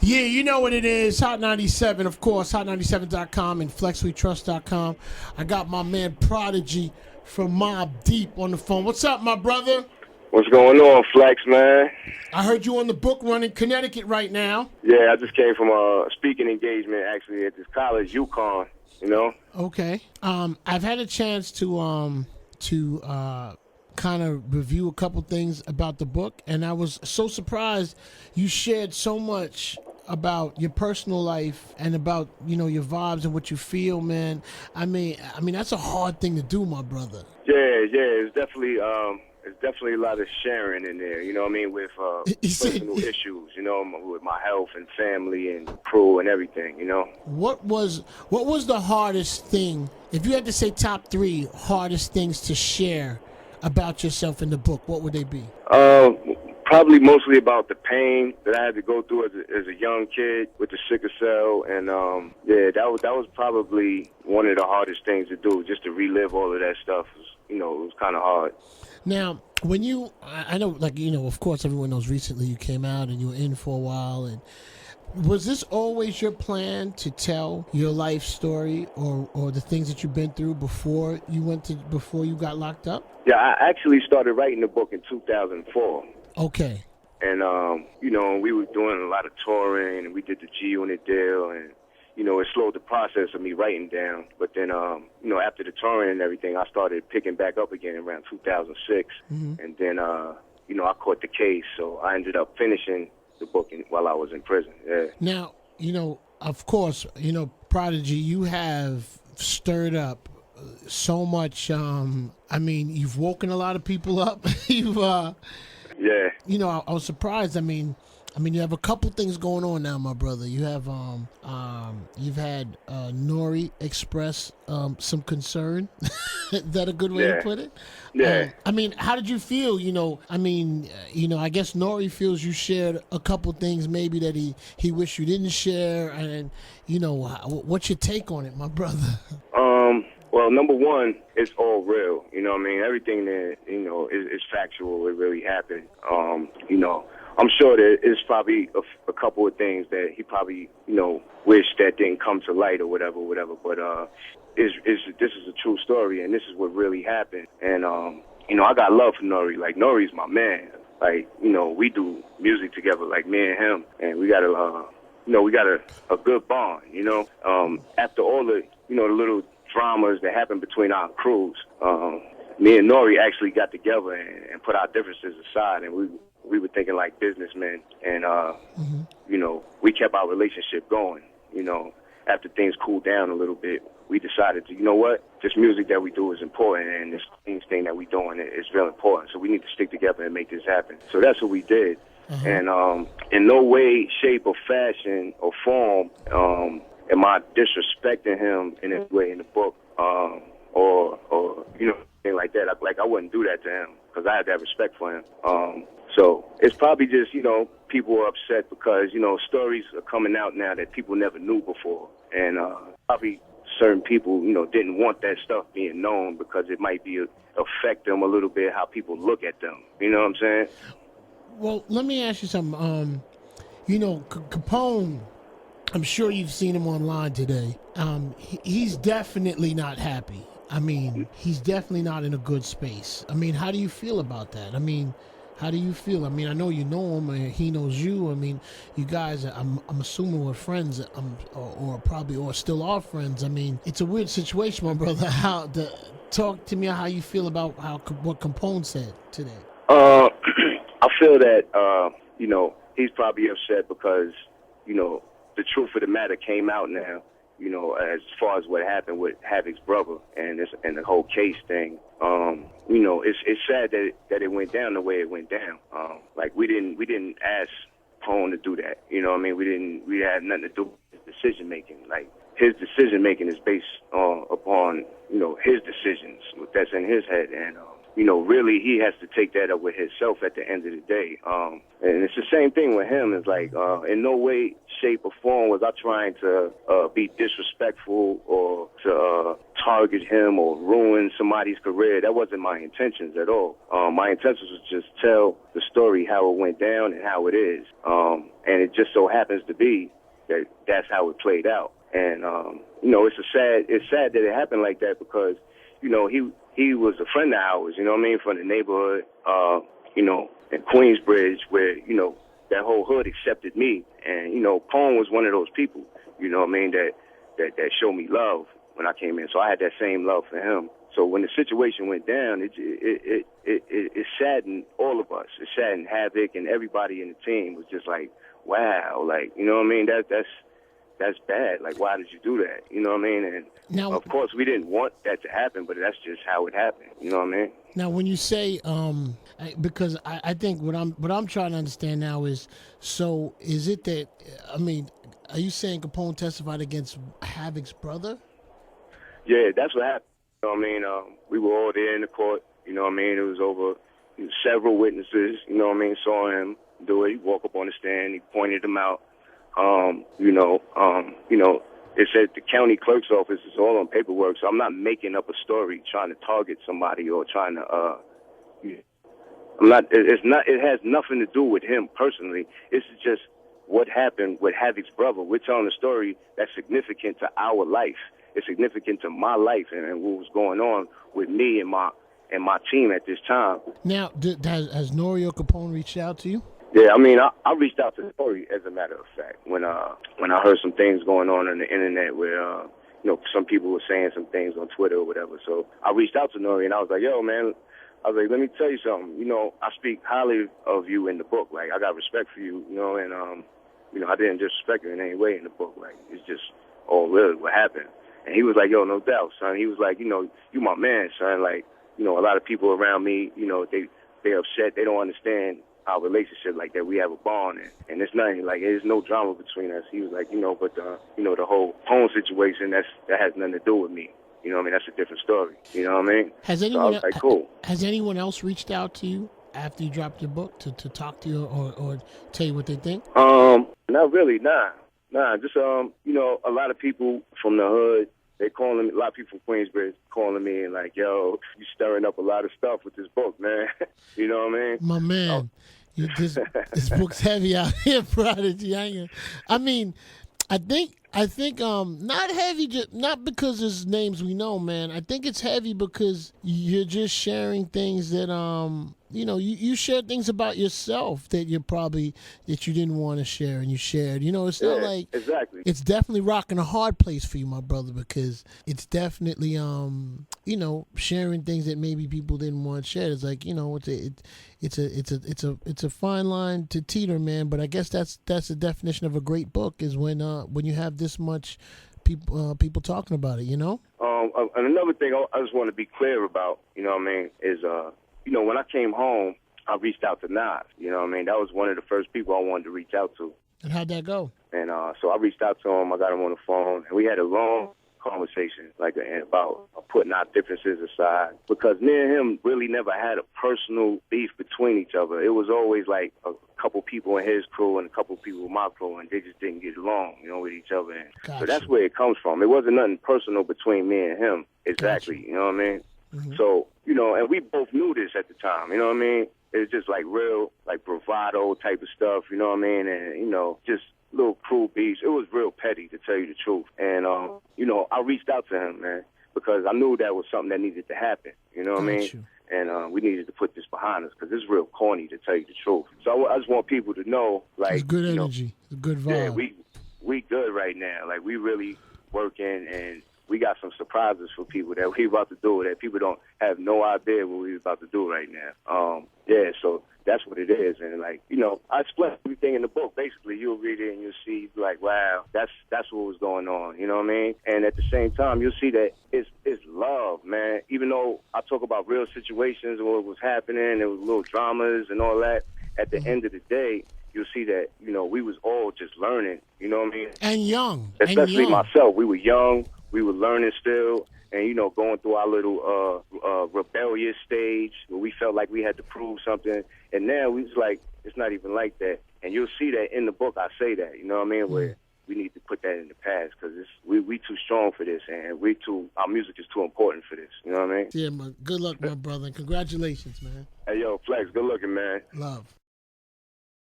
Yeah, you know what it is. Hot 97, of course, hot97.com and flexwetrust.com. I got my man Prodigy from Mob Deep on the phone. What's up, my brother? What's going on, Flex, man? I heard you on the book run in Connecticut right now. Yeah, I just came from a speaking engagement, actually, at this college, UConn, you know? Okay. I've had a chance to kind of review a couple things about the book, and I was so surprised you shared so much about your personal life and about, your vibes and what you feel, man. I mean that's a hard thing to do, my brother. Yeah, it's definitely a lot of sharing in there, you know what I mean, with personal issues, with my health and family and crew and everything, What was the hardest thing, if you had to say top 3 hardest things to share about yourself in the book, what would they be? Probably mostly about the pain that I had to go through as a young kid with the sickle cell, and that was probably one of the hardest things to do, just to relive all of that stuff. It was kind of hard. Now, when I know, of course, everyone knows recently you came out and you were in for a while, and was this always your plan to tell your life story or the things that you've been through before you got locked up? Yeah, I actually started writing the book in 2004. Okay. And, we were doing a lot of touring, and we did the G-Unit deal, and, it slowed the process of me writing down. But then, after the touring and everything, I started picking back up again around 2006. Mm-hmm. And then, I caught the case, so I ended up finishing the book while I was in prison. Yeah. Now, of course, Prodigy, you have stirred up so much. You've woken a lot of people up. Yeah. I was surprised. I mean, you have a couple things going on now, my brother. You have, you've had N.O.R.E. express some concern. Is that a good way to put it? Yeah. How did you feel? I guess N.O.R.E. feels you shared a couple things maybe that he wished you didn't share, and what's your take on it, my brother? Well, number one, it's all real. Everything that, is factual. It really happened. I'm sure that it's probably a couple of things that he probably, wished that didn't come to light or whatever. But this is a true story, and this is what really happened. And, I got love for N.O.R.E. Like, N.O.R.E.'s my man. Like, we do music together, like me and him, and we got a good bond, After all the, the little dramas that happened between our crews, me and N.O.R.E. actually got together and put our differences aside, and we were thinking like businessmen, and we kept our relationship going. After things cooled down a little bit, we decided to, this music that we do is important, and this thing that we're doing is real important, so we need to stick together and make this happen. So that's what we did. And in no way, shape, or fashion or form am I disrespecting him in any way in the book, or anything like that. I wouldn't do that to him because I had that respect for him. So it's probably just, people are upset because, stories are coming out now that people never knew before. And probably certain people, didn't want that stuff being known because it might affect them a little bit how people look at them. You know what I'm saying? Well, let me ask you something. Capone, I'm sure you've seen him online today. He's definitely not happy. He's definitely not in a good space. How do you feel about that? How do you feel? I know you know him, and he knows you. You guys, I'm assuming were friends, or still are friends. It's a weird situation, my brother. Talk to me how you feel about what Capone said today. I feel that, he's probably upset because, the truth of the matter came out now, as far as what happened with Havoc's brother and the whole case thing. It's sad that it went down the way it went down. We didn't ask Capone to do that. We had nothing to do with his decision making. Like, his decision making is based upon, his decisions that's in his head. And really he has to take that up with himself at the end of the day. And it's the same thing with him. It's like, in no way, shape, or form was I trying to be disrespectful or to target him or ruin somebody's career. That wasn't my intentions at all. My intentions was just tell the story how it went down and how it is. And it just so happens to be that that's how it played out. And it's sad that it happened like that because he was a friend of ours, from the neighborhood, in Queensbridge, where, that whole hood accepted me. And, Pone was one of those people, that showed me love when I came in. So I had that same love for him. So when the situation went down, it saddened all of us. It saddened Havoc, and everybody in the team was just like, wow, like, that's bad. Like, why did you do that? And now, of course, we didn't want that to happen, but that's just how it happened. You know what I mean? Now, when you say, because I think what I'm trying to understand now is, so is it that, are you saying Capone testified against Havoc's brother? Yeah, that's what happened. We were all there in the court. It was over several witnesses. Saw him do it. He walked up on the stand. He pointed him out. It said the county clerk's office is all on paperwork, so I'm not making up a story trying to target somebody or trying to, it has nothing to do with him personally. It's just what happened with Havoc's brother. We're telling a story that's significant to our life. It's significant to my life and what was going on with me and my team at this time. Now, has N.O.R.E. or Capone reached out to you? Yeah, I reached out to N.O.R.E. as a matter of fact when I heard some things going on the internet where some people were saying some things on Twitter or whatever. So I reached out to N.O.R.E. and I was like, yo, man, let me tell you something. I speak highly of you in the book. Like, I got respect for you, and I didn't disrespect you in any way in the book. Like, it's just all real what happened. And he was like, yo, no doubt, son. He was like, you my man, son. Like, a lot of people around me, they upset. They don't understand our relationship like that. We have a bond, and it's nothing like there's no drama between us. He was like, but the whole Pone situation that has nothing to do with me. That's a different story. You know what I mean? Has anyone so I was like, cool. Has anyone else reached out to you after you dropped your book to talk to you or tell you what they think? Not really, nah. Just a lot of people from the hood. They calling me, a lot of people from Queensbridge calling me and like, yo, you stirring up a lot of stuff with this book, man. You know what I mean? My man, this book's heavy out here, Prodigy. I think not heavy, not because there's names we know, man. I think it's heavy because you're just sharing things that you share things about yourself that you didn't want to share, and you shared. It's not like exactly. It's definitely rocking a hard place for you, my brother, because it's definitely sharing things that maybe people didn't want shared. It's like it's a fine line to teeter, man. But I guess that's the definition of a great book is when you have this much people talking about it. And another thing I just want to be clear about, is when I came home, I reached out to N.O.R.E. That was one of the first people I wanted to reach out to. And how'd that go? And so I reached out to him. I got him on the phone, and we had a long conversation, about putting our differences aside, because me and him really never had a personal beef between each other. It was always like a couple people in his crew and a couple people in my crew, and they just didn't get along, with each other. And gotcha. So that's where it comes from. It wasn't nothing personal between me and him, exactly. Gotcha. You know what I mean? Mm-hmm. So, and we both knew this at the time, you know what I mean? It was just like real, like bravado type of stuff, you know what I mean? And, just little cruel beefs. It was real petty, to tell you the truth. And, I reached out to him, man, because I knew that was something that needed to happen, you know what I mean? And we needed to put this behind us because it's real corny, to tell you the truth. So I just want people to know, like, it's good energy, it's good vibe. Yeah, we good right now. Like, we really working, and we got some surprises for people that we about to do that people don't have no idea what we about to do right now. So that's what it is. And I explain everything in the book. Basically, you'll read it and you'll see like, wow, that's what was going on. You know what I mean? And at the same time, you'll see that it's love, man. Even though I talk about real situations and what was happening, there was little dramas and all that. At the end of the day, you'll see that, we was all just learning. You know what I mean? And young. Especially myself. We were young. We were learning still. and, you know, going through our little rebellious stage where we felt like we had to prove something. And now we was like, it's not even like that. And you'll see that in the book. I say that, you know what I mean? Where we need to put that in the past because we too strong for this, and our music is too important for this. You know what I mean? Yeah, man. Good luck, my brother, and congratulations, man. Hey, yo, Flex, good looking, man. Love.